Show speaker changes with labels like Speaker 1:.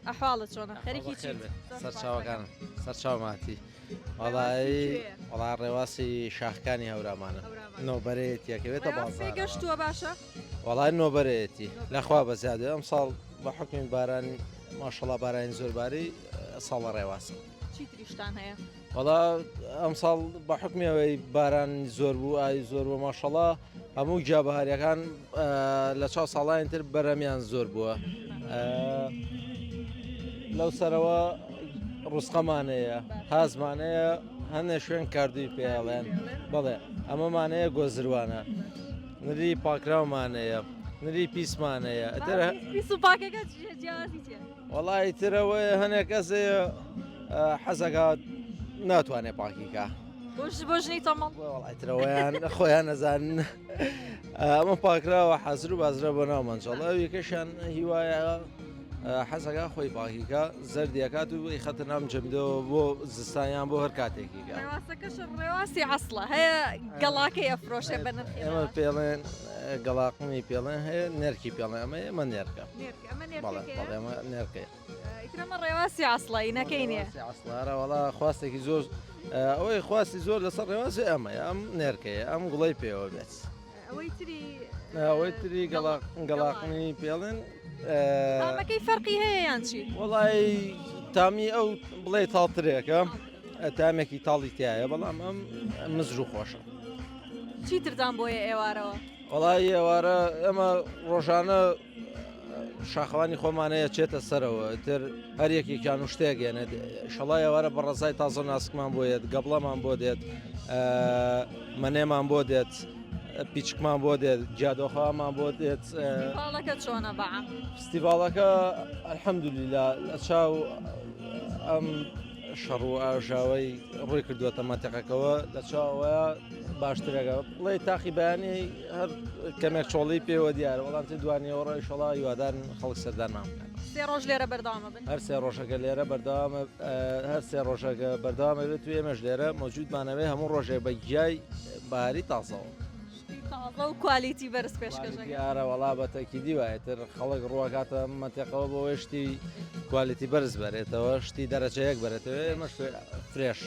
Speaker 1: ئەحواڵت چۆنە خەریکی چیت
Speaker 2: سەرچاوەکانم سەرچاوماتی وەڵی ڕێواسی شاخەکانی هەورامانە نۆبەرێتیەکەوێتە
Speaker 1: ڕێواسێ گەشتووە باشە
Speaker 2: وەڵای نۆبەرێتی لەخوا بە زیادە ئەم ساڵ بە حکمی باران ماشەڵا بارانی زۆرباری ساڵە ڕێواسە
Speaker 1: چی تریشتان هەیە
Speaker 2: وەڵا ئەم ساڵ بە حکمیەوەی باران زۆر بوو ئای زۆر بوو ماشەڵا هەموو گیابەهاریەکان لە چاو ساڵانی تر بەرەمیان زۆر بووە لەو سەرەوە ڕوسقەمانەیە هازمانەیە هەندێک شوێن کاردووی پێڵێن بەڵێ ئەمەمانەیە گۆزروانە نری پاکراومانەیە نری پیسمانەیە
Speaker 1: پاکەکە جیازی چێ
Speaker 2: وەڵی ترەوەی هەنێک کەسێ حەزەکات ناتوانێت پاکیکە
Speaker 1: بۆ ژنی تەمەڵ
Speaker 2: وڵایترەوەیان خۆیان نەزانن ئەمە پاکراوە حەزر و بازرە بۆ ناو مەنجەڵە یەکەشیان هیوایە حەزەکە خۆی پاکیکە زەردیەکات و خەتە نام جەمدەوە بۆ زستانیان بۆ هەر کاتێکیکە
Speaker 1: ڕێواسەکەش ڕێواسی عەسڵە هەیە گەڵاکەی ئەفرۆشێ بە نرخی
Speaker 2: ئێمە پێڵێن گەڵاقمی پێڵێن هەیە نرکی پێڵێن ئەمە ئێمە نێرکە ئەمە نێرکەیە
Speaker 1: ئیترەمە ڕێواسی عەسڵی نەکەی نیە
Speaker 2: عەسڵارە وەڵا خواستێکی زۆر ئەوەی خواستی زۆر لەسەر ڕێواسی ئەمەیە ئەم نێرکەیە ئەم گوڵی پێوە بێت ئەوەی تری گەڵاقنی پێڵێن
Speaker 1: تامەکەی فەرقی هەیە یان چی
Speaker 2: وەڵی تامی ئەو بڵێ تاڵترێکە تامێکی تاڵی تایە بەڵام ئەم مزر و خۆشە
Speaker 1: چیتردان بۆیە ئێوارەوە
Speaker 2: وەڵی ئێوارە ئەمە ڕۆژانە شاخەوانی خۆمانەیە چێتە سەرەوە تر هەر یەکێکیان و شتێکگەێنێت شەڵای ئێوارە بە ڕزای تازە ناسکمان بۆ دێت گەبڵەمان بۆ دێت منێمان بۆ دێت پیچکمان بۆ دێت جادۆخوامان بۆ دێت
Speaker 1: باڵەکە چۆنە بەعام
Speaker 2: فستیڤالەکە ئەلحەمدولیلا لە چاو ئەم شەڕ و ئاژاوەی ڕووی کردووەتە مەتەقەکەەوە لە چاوەیە باشترەکە بڵێ تاقی بەیانی هەر کەمێک چۆڵی پێوە دیارە وەڵام دوانیەوە ڕۆی شەڵا هیوادارن خەڵک سەردانمان
Speaker 1: سێ ڕۆژ لێرە بەردەوامە بن
Speaker 2: هەر سێ ڕۆژەکە لێرە بەردەوامە هەر سێ ڕۆژەکە بەردەوامە بێت و ئێمەش لێرە مۆجودمانەوێ هەموو ڕۆژێ بە گیای باری تازەوە
Speaker 1: تازە و کوالیتی بەرز پێشکەشەکە
Speaker 2: یارە وەڵا بەتەکی دیوایەتر خەڵک ڕووەکاتە مەتێقەوە بۆ شتی کوالیتی بەرز بەرێتەوە شتی دەرەجەیەک بەرێتەوە ئێمەش فرێش